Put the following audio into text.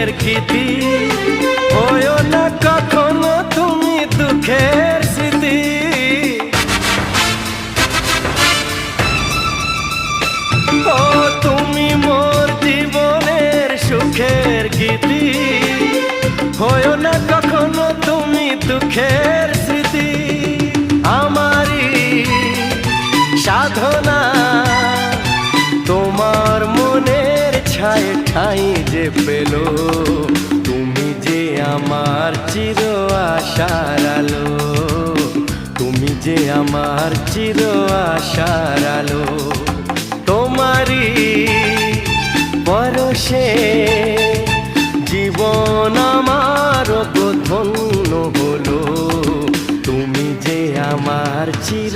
সুখের গীতি, হয়ো না কখনো তুমি দুঃখের স্মৃতি। ও তুমি মোর জীবনের সুখের গীতি, হয়ো না কখনো তুমি দুঃখের স্মৃতি। আমারই সাধনা তোমার মনের ছায় ঠাঁই যে পেল, তুমি যে আমার চির আশার আলো, তুমি যে আমার চির আশার আলো। তোমারই পরশে জীবন আমার ধন্য হলো, তুমি যে আমার চির